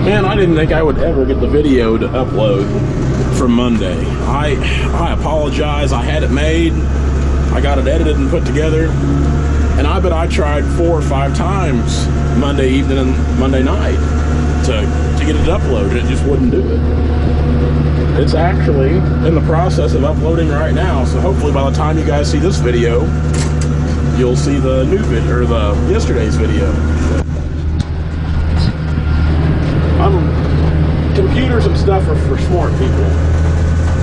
Man, I didn't think I would ever get the video to upload from Monday. I apologize. I had it made. I got it edited and put together. And I bet I tried 4 or 5 times Monday evening and Monday night to get it uploaded. It just wouldn't do it. It's actually in the process of uploading right now. So hopefully by the time you guys see this video, you'll see the new video, or the yesterday's video. Computers and stuff are for smart people.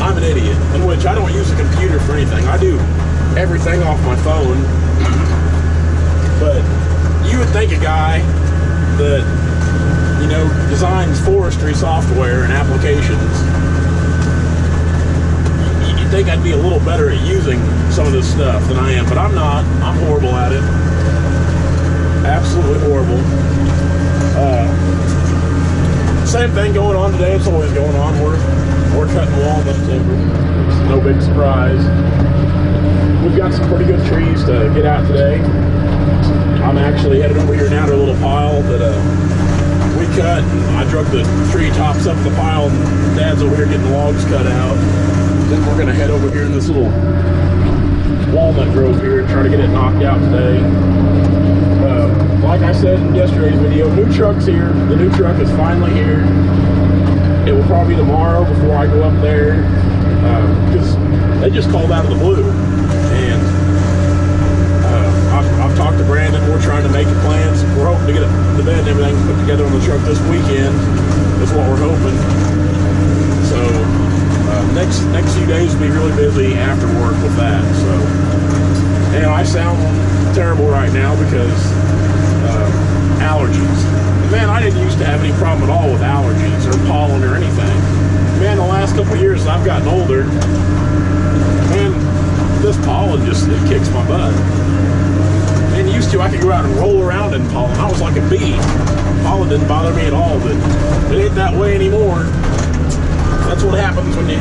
I'm an idiot, in which I don't use a computer for anything. I do everything off my phone. But you would think a guy that, you know, designs forestry software and applications, you'd think I'd be a little better at using some of this stuff than I am, but I'm not. I'm horrible at it. Absolutely horrible. Same thing going on today. It's always going on. We're cutting walnut timber. It's no big surprise. We've got some pretty good trees to get out today. I'm actually headed over here now to a little pile that we cut. I drug the tree tops up the pile, and Dad's over here getting the logs cut out. Then we're gonna head over here in this little walnut grove here and try to get it knocked out today. Like I said in yesterday's video, new truck's here. The new truck is finally here. It will probably be tomorrow before I go up there, because they just called out of the blue. And I've talked to Brandon. We're trying to make plans. We're hoping to get the bed and everything put together on the truck this weekend. That's what we're hoping. So next few days will be really busy after work with that. So, you know, I sound terrible right now because allergies. Man, I didn't used to have any problem at all with allergies or pollen or anything. Man, the last couple of years as I've gotten older, man, this pollen just, it kicks my butt. Man, used to, I could go out and roll around in pollen. I was like a bee. Pollen didn't bother me at all, but it ain't that way anymore. That's what happens when you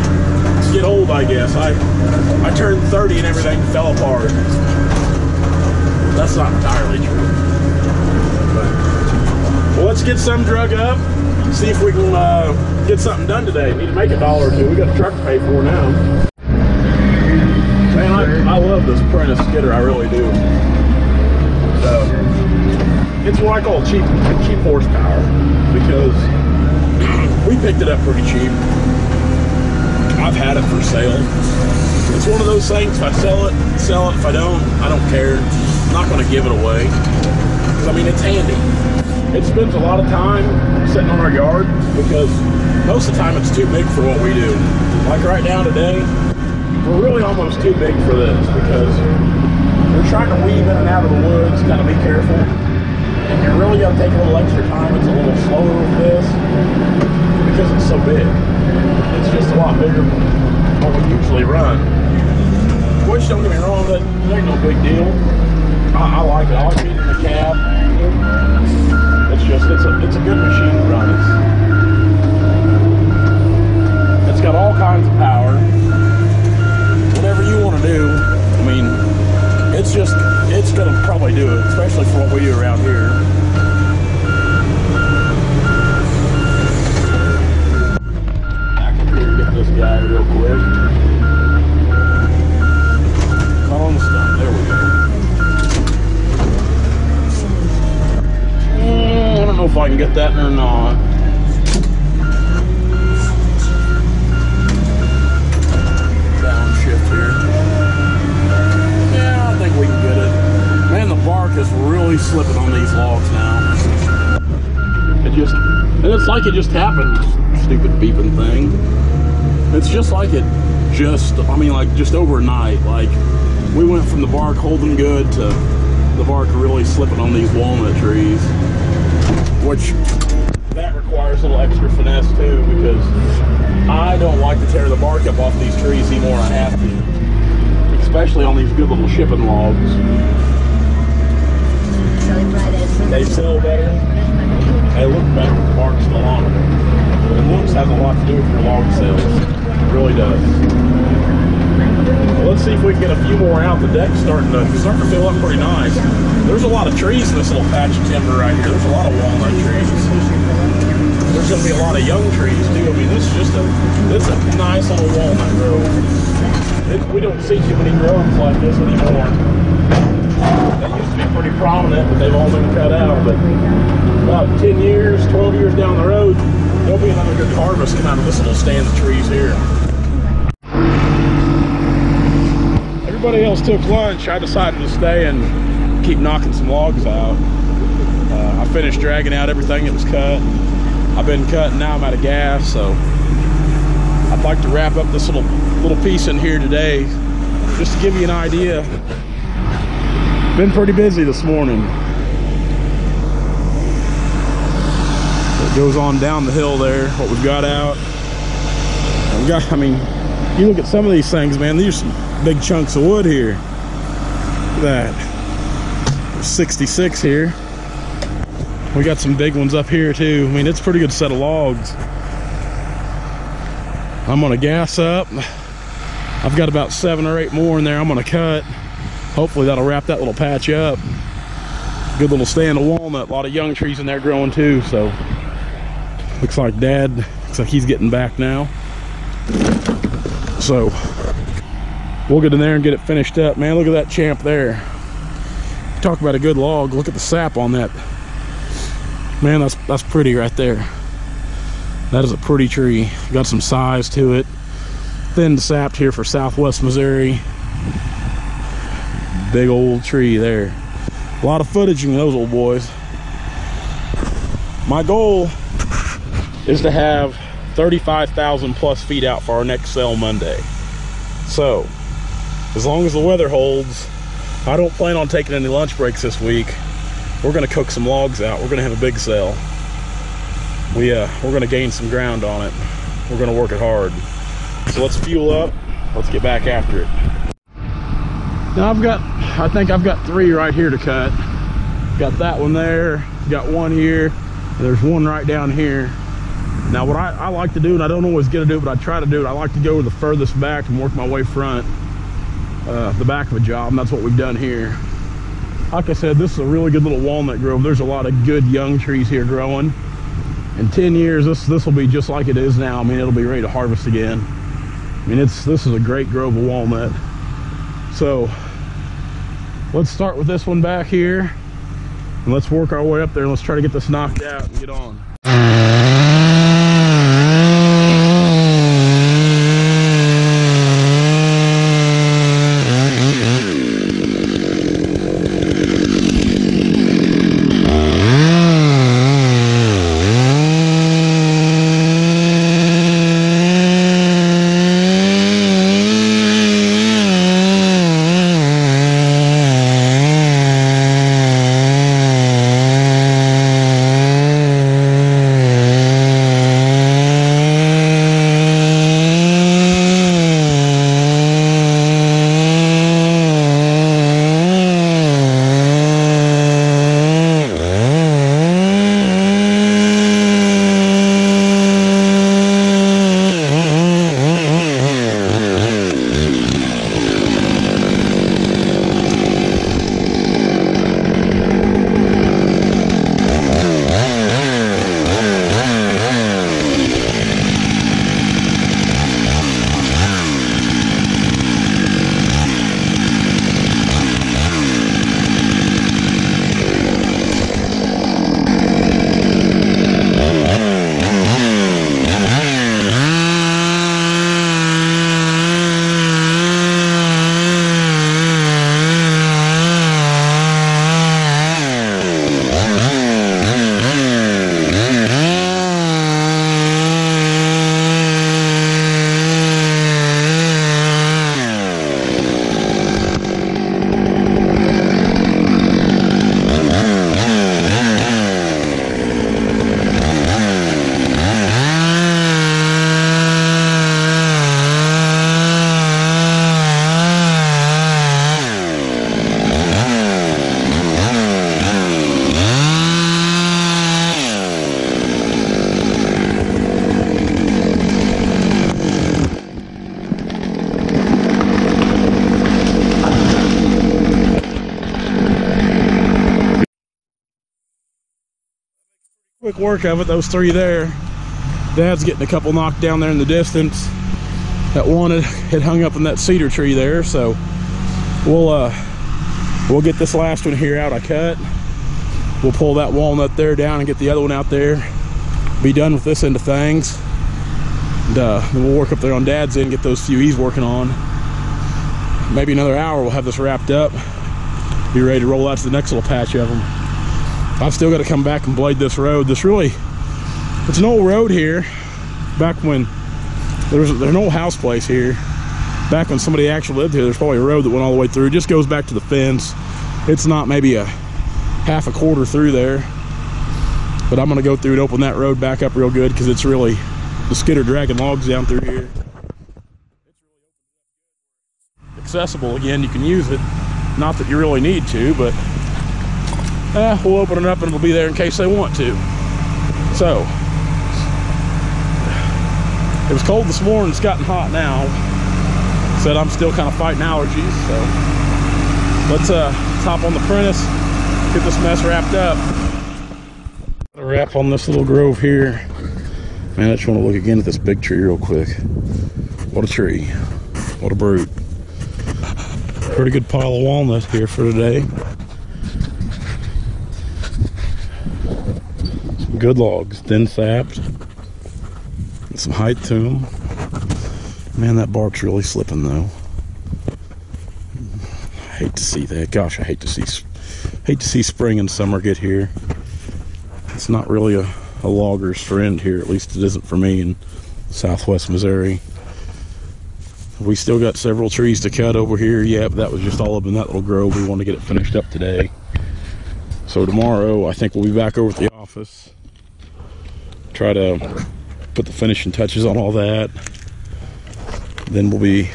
get old, I guess. I turned 30 and everything fell apart. That's not entirely true. Well, let's get some drug up, see if we can get something done today. Need to make $1 or $2. We got a truck to pay for now. Man, I love this Prentice skidder, I really do. It's what I call cheap horsepower, because we picked it up pretty cheap. I've had it for sale. It's one of those things, if I sell it. If I don't care. I'm not going to give it away, because I mean, it's handy. It spends a lot of time sitting on our yard, because most of the time it's too big for what we do. Like right now today, we're really almost too big for this, because we're trying to weave in and out of the woods, kind of be careful. And you really got to take a little extra time. It's a little slower with this, because it's so big. It's just a lot bigger than what we usually run. Which, don't get me wrong, that ain't no big deal. I like it. I like being in the cab. It's just, it's a good machine to run. It's got all kinds of power. Whatever you want to do, I mean, it's going to probably do it, especially for what we do around here. Back up here and get this guy real quick. Not on the stump. There we go. I don't know if I can get that or not. Downshift here. Yeah, I think we can get it. Man, the bark is really slipping on these logs now. And it's like it just happened. Stupid beeping thing. It's just like it just overnight. Like, we went from the bark holding good to the bark really slipping on these walnut trees. Which, that requires a little extra finesse too, because I don't like to tear the bark up off these trees anymore than I have to. Especially on these good little shipping logs. They sell better. They look better with the bark still on them. And looks has a lot to do with your log sales. It really does. Well, let's see if we can get a few more out. The deck's starting to fill up pretty nice. There's a lot of trees in this little patch of timber right here. There's a lot of walnut trees. there's going to be a lot of young trees too. I mean, this is just a nice little walnut grove. We don't see too many groves like this anymore. They used to be pretty prominent, but they've all been cut out. But about 10 years, 12 years down the road, there'll be another good harvest come out of this little stand of trees here. Everybody else took lunch. I decided to stay and keep knocking some logs out. I finished dragging out everything that was cut. I've been cutting, now I'm out of gas, so I'd like to wrap up this little piece in here today, just to give you an idea. Been pretty busy this morning. It goes on down the hill there, what we've got out. I mean, you look at some of these things, man, these are some big chunks of wood here. Look at that. There's 66 here. We got some big ones up here too. I mean, it's a pretty good set of logs. I'm gonna gas up. I've got about 7 or 8 more in there I'm gonna cut. Hopefully that'll wrap that little patch up. Good little stand of walnut. A lot of young trees in there growing too, so looks like he's getting back now. So we'll get in there and get it finished up. Man, look at that champ there. Talk about a good log. Look at the sap on that. Man, that's pretty right there. That is a pretty tree. Got some size to it. Thin sapped here for Southwest Missouri. Big old tree there. A lot of footage in those old boys. My goal is to have 35,000 plus feet out for our next sale Monday. So, as long as the weather holds, I don't plan on taking any lunch breaks this week. We're gonna cook some logs out. We're gonna have a big sale. We're gonna gain some ground on it. We're gonna work it hard. So let's fuel up. Let's get back after it. Now I think I've got 3 right here to cut. Got that one there. Got one here. And there's one right down here. Now what I like to do, and I don't always get to do it, but I try to do it. I like to go to the furthest back and work my way front, the back of a job, and that's what we've done here. Like I said, this is a really good little walnut grove. There's a lot of good young trees here growing. In 10 years, this will be just like it is now. I mean, it'll be ready to harvest again. I mean, this is a great grove of walnut. So let's start with this one back here, and let's work our way up there, and let's try to get this knocked out and get on. Quick work of it, those 3 there. Dad's getting a couple knocked down there in the distance. That one had hung up in that cedar tree there, so we'll get this last one here out I cut. We'll pull that walnut there down and get the other one out there. Be done with this end of things. And then we'll work up there on Dad's end, get those few he's working on. Maybe another hour we'll have this wrapped up. Be ready to roll out to the next little patch of them. I've still got to come back and blade this road. It's an old road here. Back when there's an old house place here. Back when somebody actually lived here, there's probably a road that went all the way through. It just goes back to the fence. It's not maybe a half a quarter through there. But I'm gonna go through and open that road back up real good because it's really, the skidder dragging logs down through here. Accessible again, you can use it. Not that you really need to, but we'll open it up and it'll be there in case they want to. So, it was cold this morning, it's gotten hot now. Said I'm still kind of fighting allergies, so let's hop on the Prentice, get this mess wrapped up. Wrap on this little grove here. Man, I just want to look again at this big tree real quick. What a tree. What a brute. Pretty good pile of walnut here for today. Some good logs, thin sapped. And some height to them. Man, that bark's really slipping though. I hate to see that. Gosh, I hate to see spring and summer get here. It's not really a logger's friend here, at least it isn't for me in southwest Missouri. We still got several trees to cut over here. Yeah, but that was just all up in that little grove. We want to get it finished up today. So tomorrow, I think we'll be back over at the office. Try to put the finishing touches on all that. Then we'll be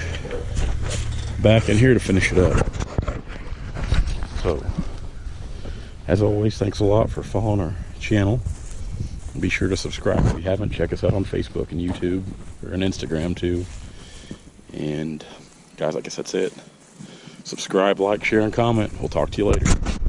back in here to finish it up. So, as always, thanks a lot for following our channel. Be sure to subscribe if you haven't. Check us out on Facebook and YouTube, or on Instagram too. And guys, I guess that's it. Subscribe, like, share, and comment. We'll talk to you later.